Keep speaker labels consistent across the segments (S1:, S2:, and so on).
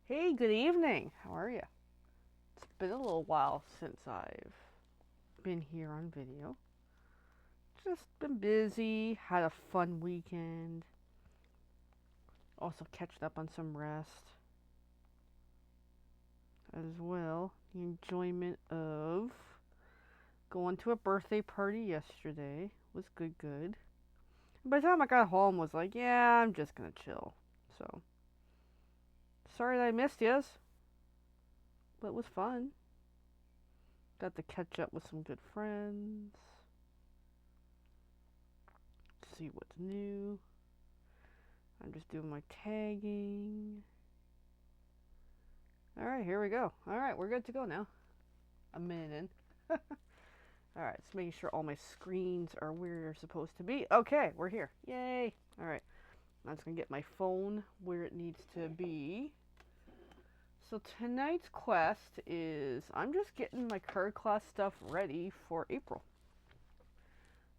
S1: Hey, good evening. How are you? It's been a little while since I've been here on video. Just been busy, had a fun weekend. Also catched up on some rest as well. The enjoyment of going to a birthday party yesterday was good. By the time I got home was like, yeah, I'm just gonna chill. So, sorry that I missed yous, but it was fun. Got to catch up with some good friends, see what's new. I'm just doing my tagging. All right, here we go. All right, we're good to go now. A minute in. All right, just making sure all my screens are where they're supposed to be. Okay, we're here. Yay. All right, I'm just going to get my phone where it needs to be. So tonight's quest is I'm just getting my card class stuff ready for April.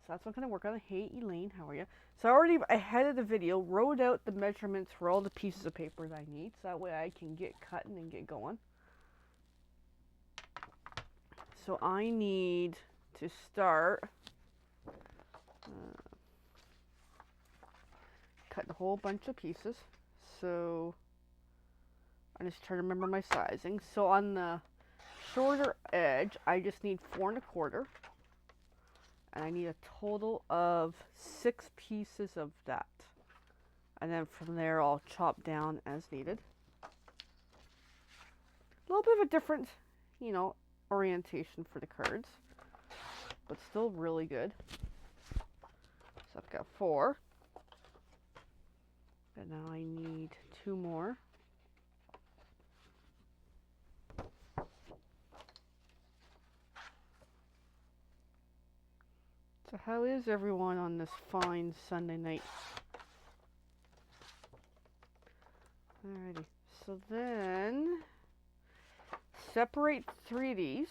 S1: So that's what I'm going to work on. Hey, Elaine, how are you? So I already, ahead of the video, wrote out the measurements for all the pieces of paper that I need. So that way I can get cutting and get going. So I need to start cutting a whole bunch of pieces. So I'm just trying to remember my sizing. So on the shorter edge, I just need 4 1/4. And I need a total of 6 pieces of that. And then from there, I'll chop down as needed. A little bit of a different, orientation for the cards, but still really good. So I've got 4. And now I need 2 more. So how is everyone on this fine Sunday night? Alrighty. So then separate 3 of these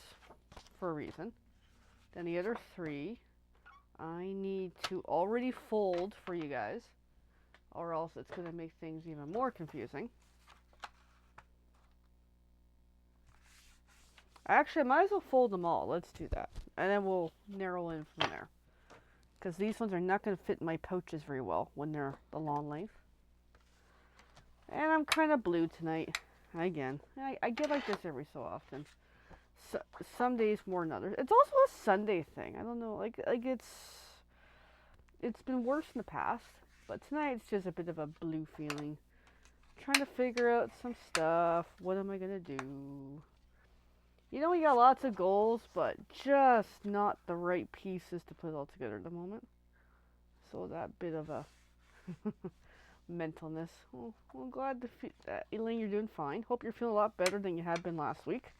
S1: for a reason. Then the other 3 I need to already fold for you guys, or else it's going to make things even more confusing. Actually, I might as well fold them all. Let's do that. And then we'll narrow in from there. Because these ones are not going to fit in my pouches very well when they're the long length. And I'm kind of blue tonight. Again, I get like this every so often. So, some days more than others. It's also a Sunday thing. I don't know. Like it's been worse in the past, but tonight it's just a bit of a blue feeling. Trying to figure out some stuff. What am I gonna do? We got lots of goals, but just not the right pieces to put all together at the moment. So that bit of a mentalness. Well, I'm glad that Elaine, you're doing fine. Hope you're feeling a lot better than you had been last week.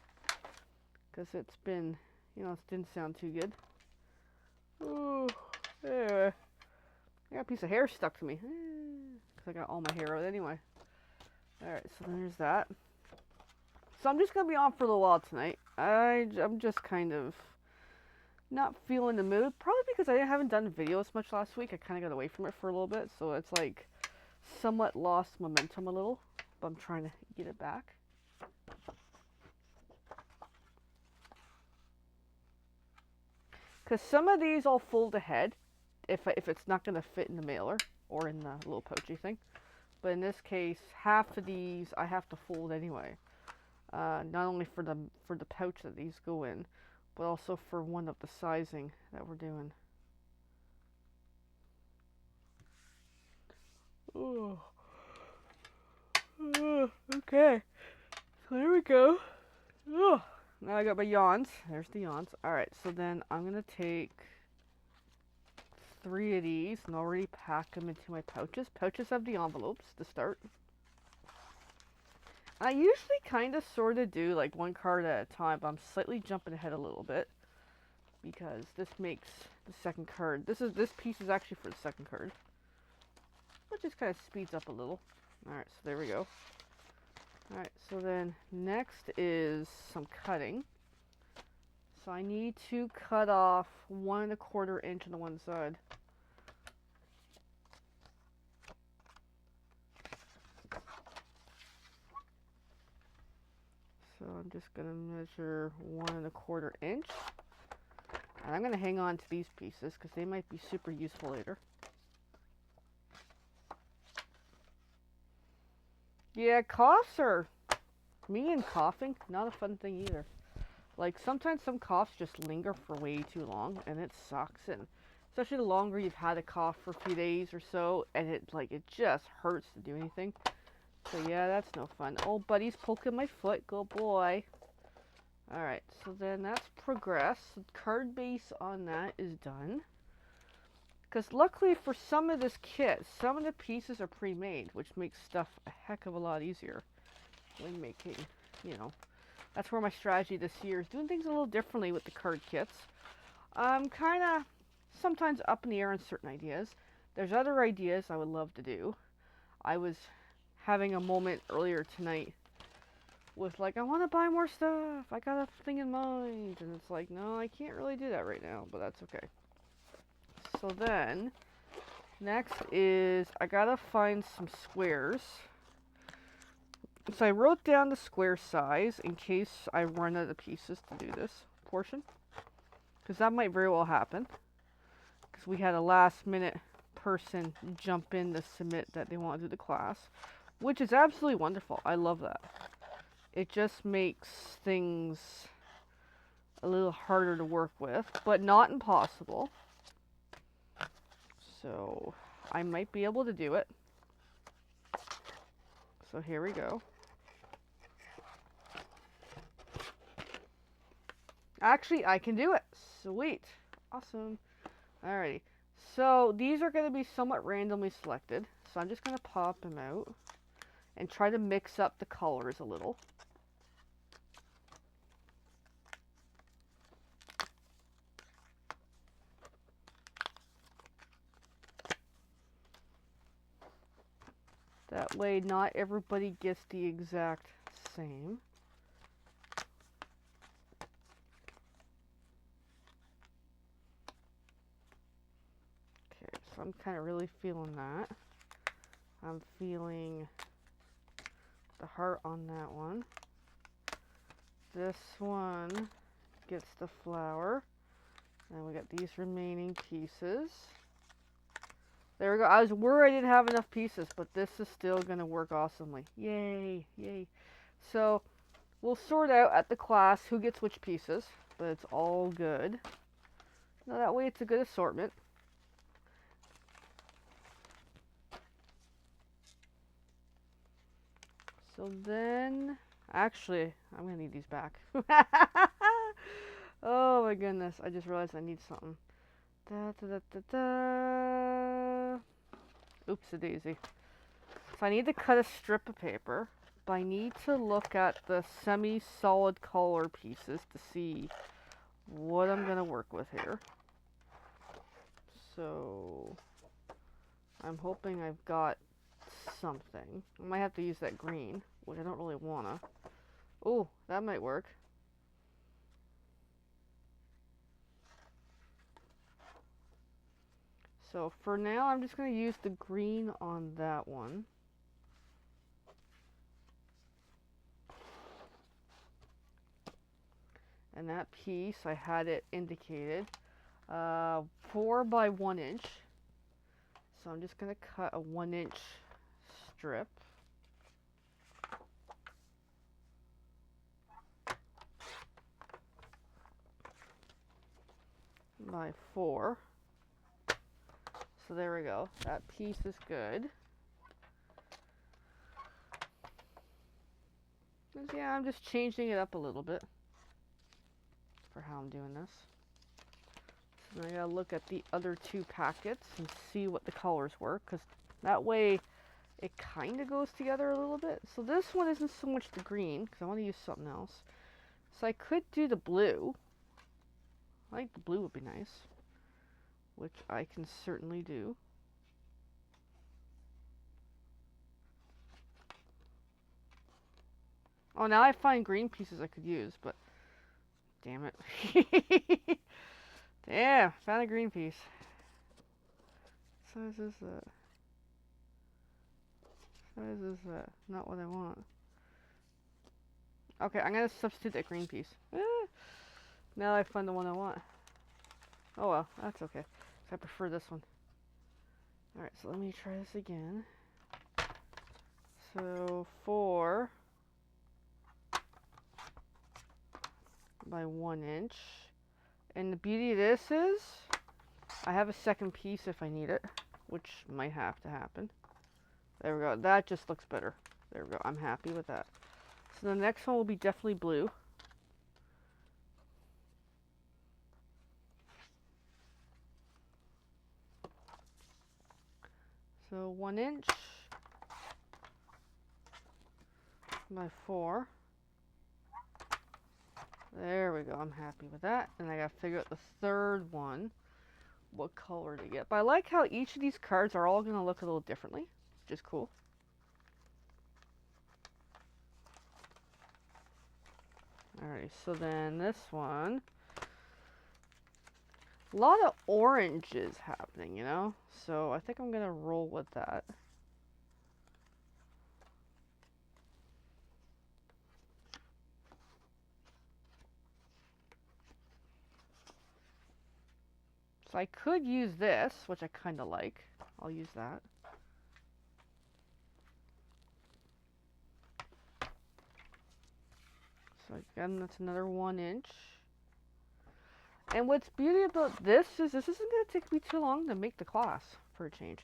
S1: Because it's been, it didn't sound too good. Ooh, yeah. I got a piece of hair stuck to me. Because I got all my hair out anyway. Alright, so there's that. So I'm just going to be on for a little while tonight. I'm just kind of not feeling the mood. Probably because I haven't done videos much last week. I kind of got away from it for a little bit. So it's like somewhat lost momentum a little. But I'm trying to get it back. Because some of these I'll fold ahead if it's not going to fit in the mailer or in the little pouchy thing. But in this case, half of these I have to fold anyway. Not only for the pouch that these go in, but also for one of the sizing that we're doing. Oh. Okay. So there we go. Oh. Now I got my yawns. There's the yawns. Alright, so then I'm going to take 3 of these and already pack them into my pouches. Pouches have the envelopes to start. I usually kind of sort of do like 1 card at a time, but I'm slightly jumping ahead a little bit because this makes the second card. This piece is actually for the second card, but just kind of speeds up a little. All right, so there we go. All right, so then next is some cutting. So I need to cut off 1 1/4 inch on the one side. So I'm just going to measure 1¼ inch. And I'm going to hang on to these pieces because they might be super useful later. Yeah, coughs are, me and coughing, not a fun thing either. Like sometimes some coughs just linger for way too long and it sucks. And especially the longer you've had a cough for a few days or so and it just hurts to do anything. So yeah, that's no fun. Oh, buddy's poking my foot. Good boy. Alright, so then that's progress. The card base on that is done. Because luckily for some of this kit, some of the pieces are pre-made, which makes stuff a heck of a lot easier when making, you know. That's where my strategy this year is doing things a little differently with the card kits. I'm kind of sometimes up in the air on certain ideas. There's other ideas I would love to do. I was having a moment earlier tonight with like, I want to buy more stuff. I got a thing in mind. And it's like, no, I can't really do that right now, but that's okay. So then, next is I gotta find some squares. So I wrote down the square size in case I run out of pieces to do this portion. Because that might very well happen. Because we had a last minute person jump in to submit that they want to do the class. Which is absolutely wonderful. I love that. It just makes things a little harder to work with. But not impossible. So I might be able to do it. So here we go. Actually, I can do it. Sweet. Awesome. Alrighty. So these are going to be somewhat randomly selected. So I'm just going to pop them out and try to mix up the colors a little. That way not everybody gets the exact same. Okay, so I'm kind of really feeling that. I'm feeling the heart on that one. This one gets the flower. And we got these remaining pieces. There we go. I was worried I didn't have enough pieces, but this is still going to work awesomely. Yay, yay. So we'll sort out at the class who gets which pieces, but it's all good. Now that way it's a good assortment. So then, actually, I'm going to need these back. Oh my goodness, I just realized I need something. Da, da, da, da, da. Oops-a-daisy. So I need to cut a strip of paper, but I need to look at the semi-solid color pieces to see what I'm going to work with here. So I'm hoping I've got something. I might have to use that green, which I don't really want to. Oh, that might work. So for now, I'm just going to use the green on that one. And that piece, I had it indicated 4 by 1 inch. So I'm just going to cut a 1-inch strip. By 4. So there we go. That piece is good. Yeah, I'm just changing it up a little bit for how I'm doing this. So I gotta look at the other 2 packets and see what the colors were, because that way it kind of goes together a little bit. So this one isn't so much the green, because I want to use something else. So I could do the blue. I think the blue would be nice, which I can certainly do. Oh, now I find green pieces I could use, but damn it. Damn, found a green piece. What size is that? What size is that? Not what I want. Okay, I'm gonna substitute that green piece. Now I find the one I want. Oh well, that's okay. I prefer this one. Alright, so let me try this again. So 4 by 1 inch. And the beauty of this is I have a second piece if I need it, which might have to happen. There we go. That just looks better. There we go. I'm happy with that. So the next one will be definitely blue. So 1 inch by 4. There we go. I'm happy with that. And I gotta figure out the third one, what color to get. But I like how each of these cards are all gonna look a little differently, which is cool. Alright, so then this one, a lot of oranges happening, you know? So I think I'm gonna roll with that. So I could use this, which I kind of like. I'll use that. So again, that's another 1 inch. And what's beauty about this is this isn't going to take me too long to make the class for a change.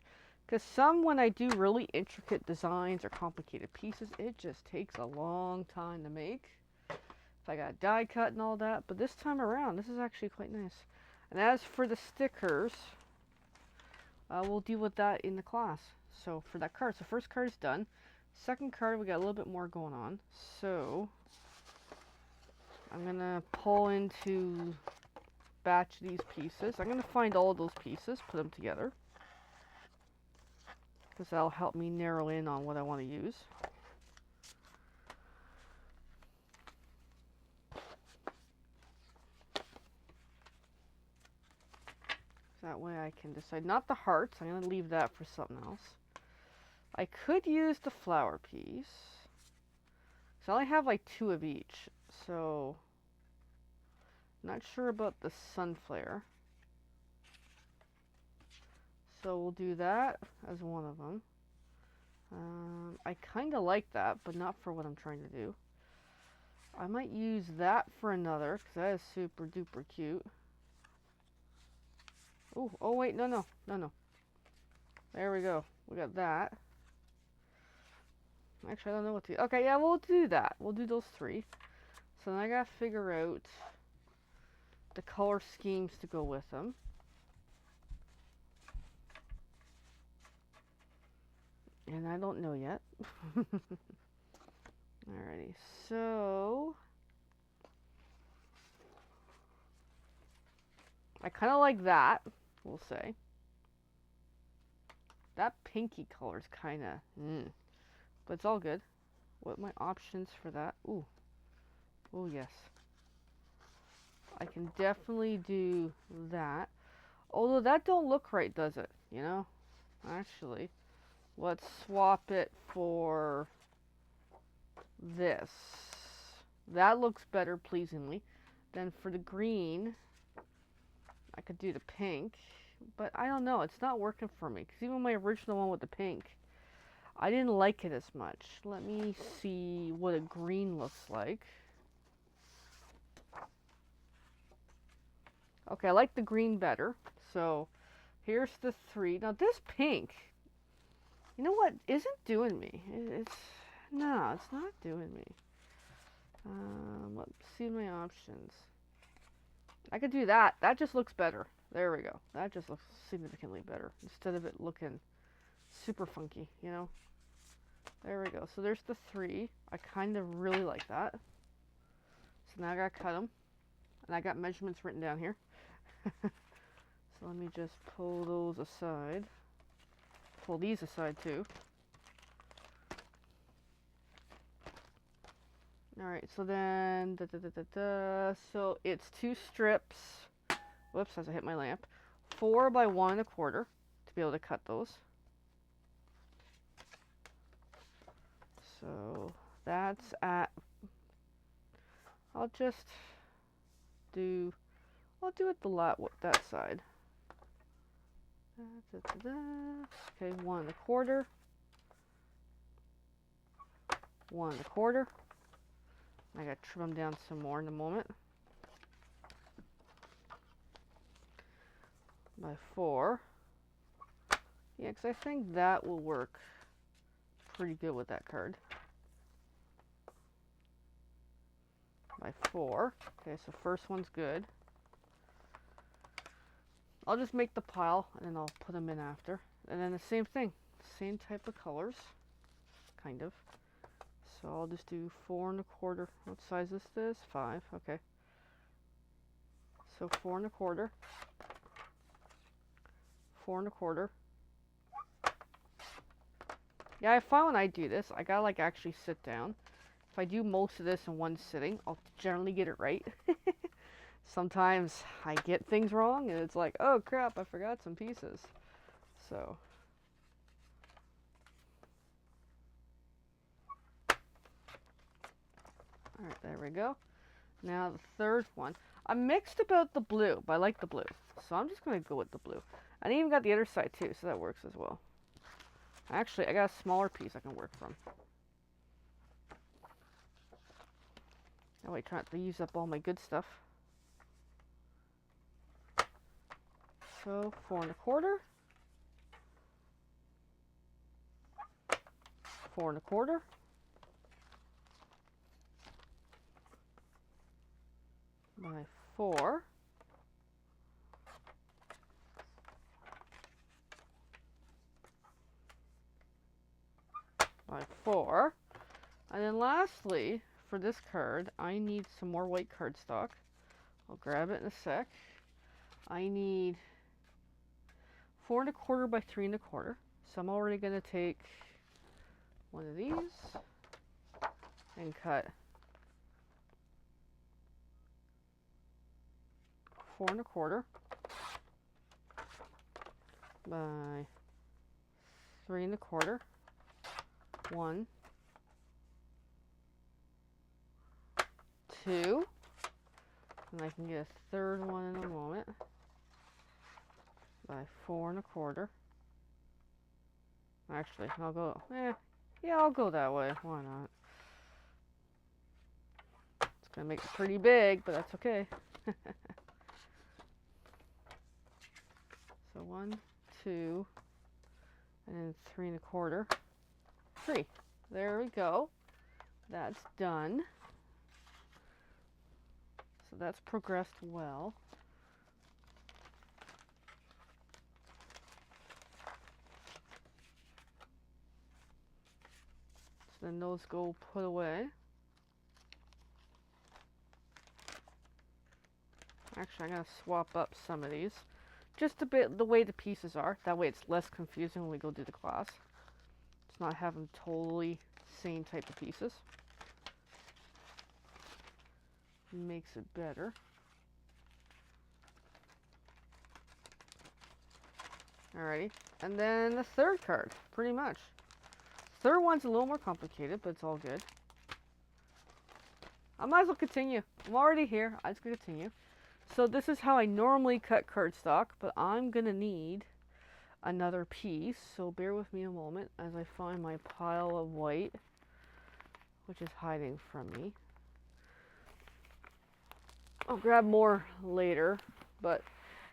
S1: Because some, when I do really intricate designs or complicated pieces, it just takes a long time to make. If I got die cut and all that. But this time around, this is actually quite nice. And as for the stickers, we'll deal with that in the class. So for that card, so first card is done. Second card, we got a little bit more going on. So I'm going to pull into batch these pieces. I'm going to find all of those pieces, put them together, because that'll help me narrow in on what I want to use. That way I can decide. Not the hearts, I'm going to leave that for something else. I could use the flower piece. So I only have like 2 of each, so not sure about the sunflower. So we'll do that as one of them. I kind of like that, but not for what I'm trying to do. I might use that for another, because that is super duper cute. Oh, oh wait, no. There we go. We got that. Actually, I don't know what to... Okay, yeah, we'll do that. We'll do those 3. So then I gotta figure out the color schemes to go with them. And I don't know yet. Alrighty, so I kind of like that, we'll say. That pinky color is kind of, but it's all good. What are my options for that? Ooh, oh yes. I can definitely do that. Although that don't look right, does it? You know? Actually, let's swap it for this. That looks better, pleasingly. Then for the green, I could do the pink. But I don't know, it's not working for me. Because even my original one with the pink, I didn't like it as much. Let me see what a green looks like. Okay, I like the green better. So here's the 3. Now this pink, you know what, isn't doing me. No, it's not doing me. Let's see my options. I could do that. That just looks better. There we go. That just looks significantly better. Instead of it looking super funky, you know? There we go. So there's the 3. I kind of really like that. So now I gotta cut them. And I got measurements written down here. So let me just pull those aside. Pull these aside too. Alright, so then, so it's 2 strips. Whoops, as I hit my lamp. 4 by 1 1/4 to be able to cut those. So that's at I'll just do, I'll do it that side. Okay, 1 1/4. 1 1/4. I gotta trim them down some more in a moment. By 4. Yeah, because I think that will work pretty good with that card. By 4. Okay, so first one's good. I'll just make the pile and then I'll put them in after. And then the same thing, same type of colors, kind of. So I'll just do 4 1/4. What size is this? 5. Okay. So 4 1/4. 4 1/4. Yeah, I find when I do this, I gotta like actually sit down. If I do most of this in one sitting, I'll generally get it right. Sometimes I get things wrong and it's like, oh crap, I forgot some pieces. So. Alright, there we go. Now the third one. I'm mixed about the blue, but I like the blue. So I'm just going to go with the blue. I even got the other side too, so that works as well. Actually, I got a smaller piece I can work from. That way I try not to use up all my good stuff. So 4 1/4. 4 1/4. By 4. By 4. And then lastly, for this card, I need some more white cardstock. I'll grab it in a sec. I need 4 1/4 by 3 1/4. So I'm already going to take one of these and cut 4 1/4 by 3 1/4. 1, 2, and I can get a third one in a moment. By 4 1/4. Actually, I'll go, yeah, I'll go that way. Why not? It's gonna make it pretty big, but that's okay. So 1, 2, and then 3 1/4. 3. There we go. That's done. So that's progressed well. So then those go put away. Actually, I'm going to swap up some of these. Just a bit the way the pieces are. That way it's less confusing when we go do the class. It's not having totally same type of pieces. Makes it better. Alrighty. And then the third card, pretty much. Third one's a little more complicated, but it's all good. I might as well continue. I'm already here. I'm just going to continue. So this is how I normally cut cardstock, but I'm going to need another piece. So bear with me a moment as I find my pile of white, which is hiding from me. I'll grab more later, but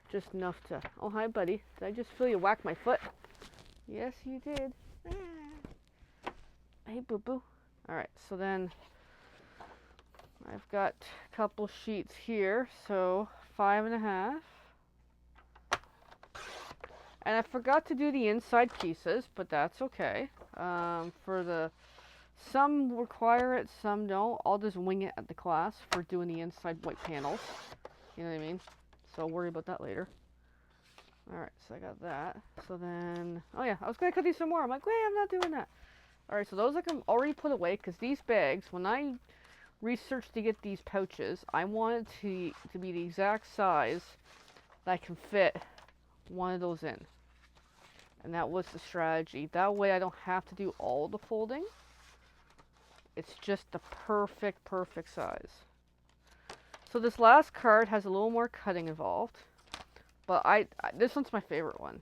S1: just enough to... Oh, hi, buddy. Did I just feel you whack my foot? Yes, you did. Hey, boo-boo. Alright, so then I've got a couple sheets here, so 5 1/2. And I forgot to do the inside pieces, but that's okay. Some require it, some don't. I'll just wing it at the class for doing the inside white panels. You know what I mean? So I'll worry about that later. Alright, so I got that. So then, oh yeah, I was going to cut these some more. I'm like, wait, I'm not doing that. Alright, so those I can already put away, because these bags, when I researched to get these pouches, I wanted to be the exact size that I can fit one of those in. And that was the strategy. That way I don't have to do all the folding. It's just the perfect size. So this last card has a little more cutting involved, but this one's my favorite one.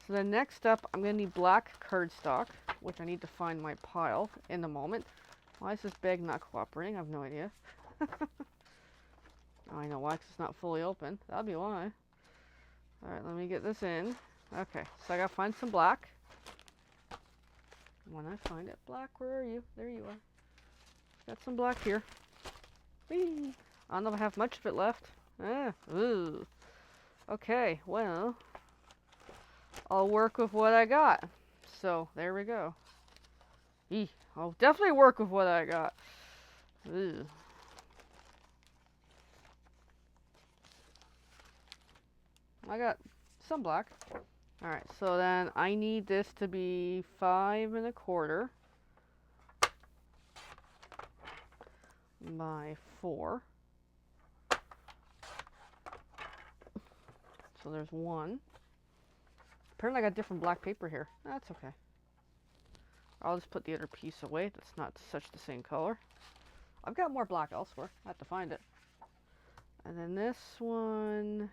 S1: So then next up, I'm going to need black cardstock, which I need to find my pile in a moment. Why is this bag not cooperating? I have no idea. Oh, I know why, 'cause it's not fully open. That'll be why. Alright, let me get this in. Okay, so I gotta find some black. When I find it, black, where are you? There you are. Got some black here. Whee! I don't know if I have much of it left. Ooh. Okay, well, I'll work with what I got. So, there we go. I'll definitely work with what I got. Ooh. I got some black. Alright, so then I need this to be 5 1/4 by 4. So there's one. Apparently I got different black paper here. That's okay. I'll just put the other piece away. That's not such the same color. I've got more black elsewhere. I have to find it. And then this one...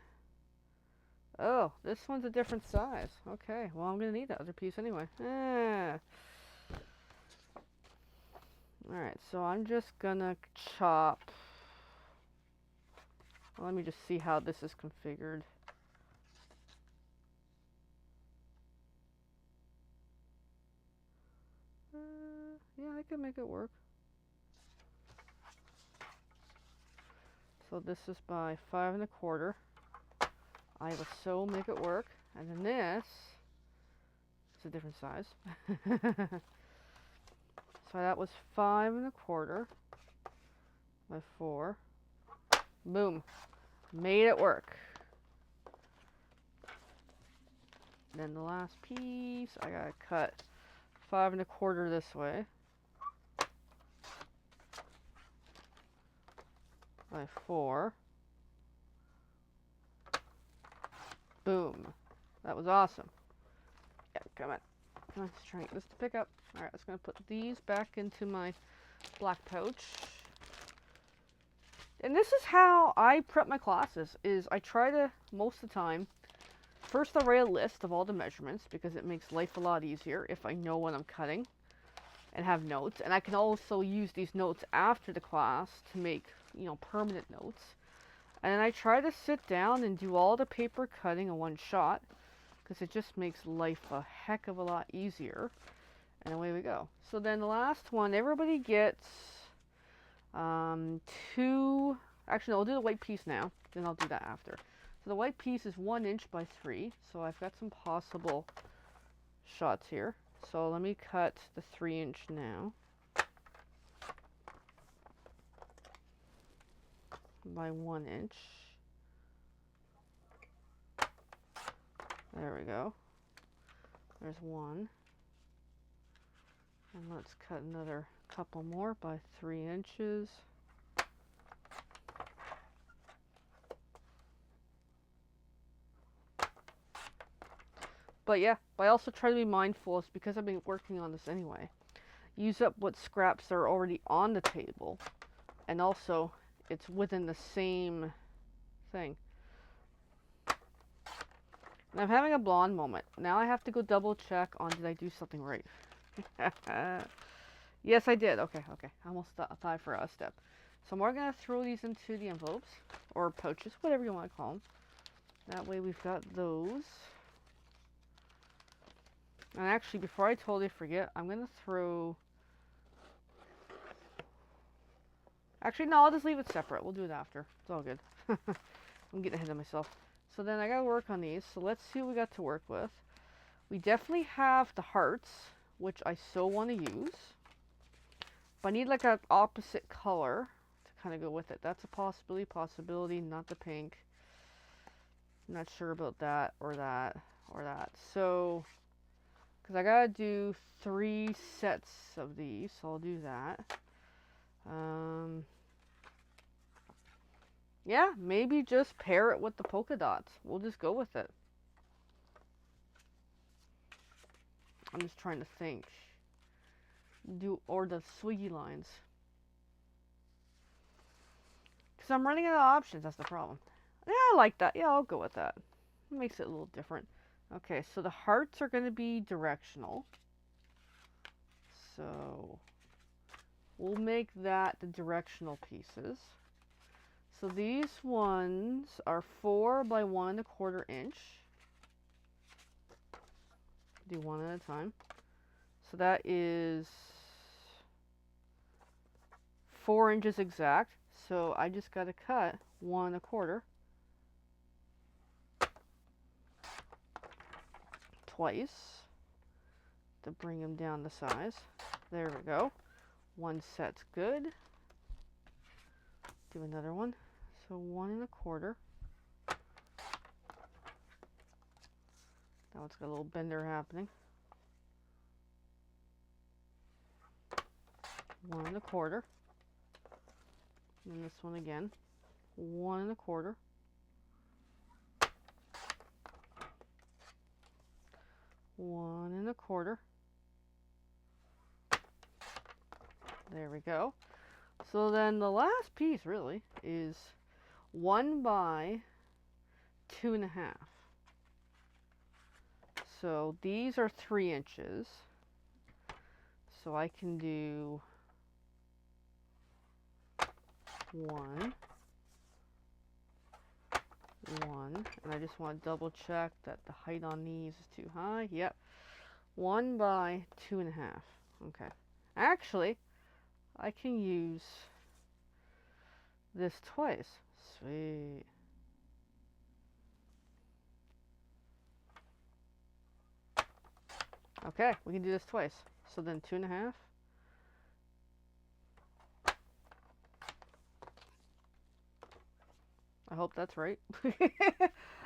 S1: Oh, this one's a different size. Okay, well I'm going to need that other piece anyway. Alright, so I'm just going to chop... Well, let me just see how this is configured. Yeah, I can make it work. So this is by 5 1/4. I will so make it work. And then this is a different size. So that was 5 1/4 by 4. Boom. Made it work. Then the last piece, I gotta cut 5 1/4 this way by 4. Boom. That was awesome. Yeah, come on. Let's try this to pick up. Alright, I was going to put these back into my black pouch. And this is how I prep my classes, is I try to, most of the time, first I'll write a list of all the measurements, because it makes life a lot easier if I know what I'm cutting and have notes. And I can also use these notes after the class to make, permanent notes. And then I try to sit down and do all the paper cutting in one shot, because it just makes life a heck of a lot easier. And away we go. So then the last one, everybody gets 2, actually no, I'll do the white piece now, then I'll do that after. So the white piece is 1 inch by 3, so I've got some possible shots here. So let me cut the 3 inch now. By 1 inch. There we go. There's one. And let's cut another couple more by 3 inches. But yeah, but I also try to be mindful, is because I've been working on this anyway. Use up what scraps are already on the table. And also, it's within the same thing. And I'm having a blonde moment. Now I have to go double check on, did I do something right? Yes, I did. Okay. I almost thought for a step. So we're going to throw these into the envelopes, or pouches, whatever you want to call them. That way we've got those. And actually, before I totally forget, I'm going to throw... Actually, no, I'll just leave it separate. We'll do it after. It's all good. I'm getting ahead of myself. So then I got to work on these. So let's see what we got to work with. We definitely have the hearts, which I so want to use. But I need like an opposite color to kind of go with it. That's a possibility, not the pink. I'm not sure about that or that or that. So, because I got to do 3 sets of these, so I'll do that. Yeah, maybe just pair it with the polka dots. We'll just go with it. I'm just trying to think. Or the swiggy lines. Because I'm running out of options, that's the problem. Yeah, I like that. Yeah, I'll go with that. It makes it a little different. Okay, so the hearts are going to be directional. So we'll make that the directional pieces. So these ones are 4 by 1 1/4 inch. Do one at a time. So that is 4 inches exact. So I just got to cut 1 1/4 twice to bring them down the size. There we go. One set's good. Do another one. So 1 1/4. Now it's got a little bender happening. 1 1/4. And this one again. 1 1/4. One and a quarter. There we go. So then the last piece really is 1 by 2 1/2. So these are 3 inches. So I can do 1, 1, and I just want to double check that the height on these is too high. Yep. 1 by 2 1/2. Okay. Actually, I can use this twice. Sweet. Okay, we can do this twice. So then 2 1/2. I hope that's right.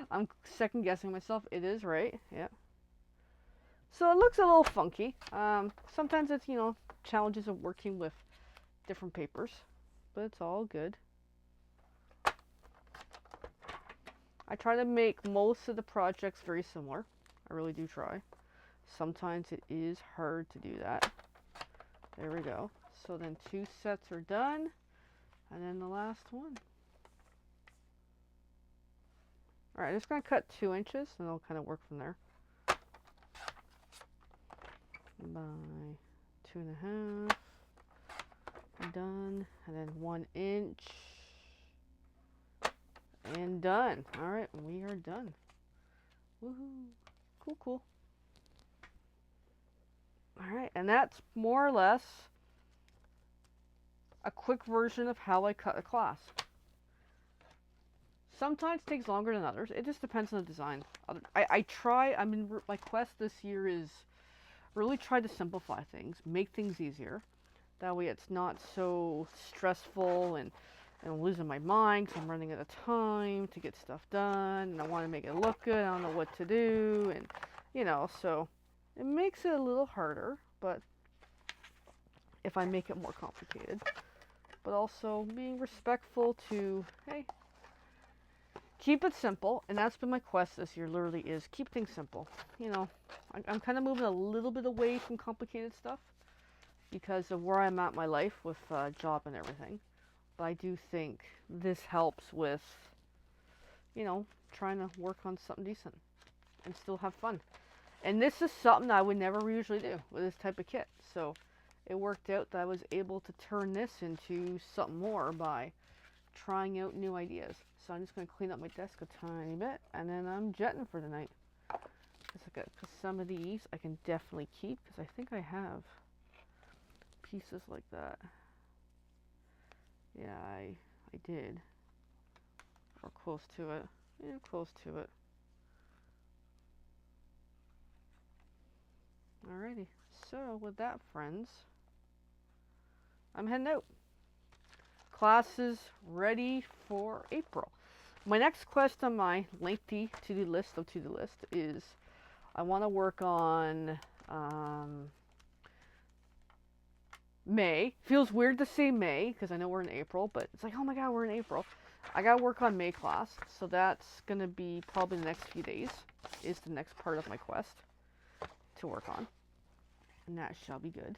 S1: I'm second guessing myself. It is right. Yeah. So it looks a little funky. Sometimes it's, challenges of working with different papers, but it's all good. I try to make most of the projects very similar. I really do try. Sometimes it is hard to do that. There we go. So then 2 sets are done, and then the last one. All right, I'm just going to cut 2 inches, and I'll kind of work from there. By 2 1/2. Done. And then 1 inch. And done. All right, we are done. Woohoo. Cool, cool. All right, and that's more or less a quick version of how I cut a class. Sometimes it takes longer than others. It just depends on the design. My quest this year is really try to simplify things, make things easier. That way it's not so stressful and I'm losing my mind because I'm running out of time to get stuff done and I want to make it look good. I don't know what to do, and so it makes it a little harder, but if I make it more complicated. But also being respectful to, hey, keep it simple, and that's been my quest this year, literally, is keep things simple. I'm kind of moving a little bit away from complicated stuff because of where I'm at in my life with job and everything. But I do think this helps with, trying to work on something decent and still have fun. And this is something I would never usually do with this type of kit. So it worked out that I was able to turn this into something more by trying out new ideas. So I'm just going to clean up my desk a tiny bit, and then I'm jetting for the night. Because some of these I can definitely keep, because I think I have pieces like that. Yeah, I did. Or close to it. Yeah, close to it. Alrighty. So, with that, friends, I'm heading out. Classes ready for April. My next quest on my lengthy to-do list is I want to work on May. Feels weird to say May because I know we're in April, but it's like, oh my god, we're in April. I got to work on May class, so that's going to be probably the next few days is the next part of my quest to work on. And that shall be good.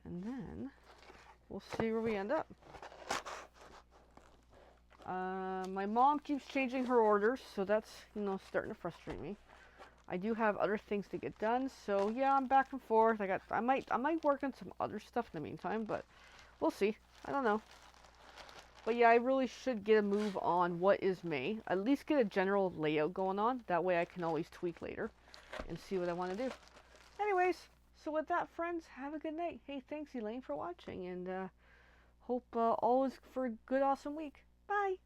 S1: And then we'll see where we end up. My mom keeps changing her orders, so that's, you know, starting to frustrate me. I do have other things to get done, so yeah, I'm back and forth. I might work on some other stuff in the meantime, but we'll see. I don't know. But yeah, I really should get a move on what is May. At least get a general layout going on. That way I can always tweak later and see what I want to do. Anyways, so with that, friends, have a good night. Hey, thanks Elaine for watching, and hope all is for a good, awesome week. Bye!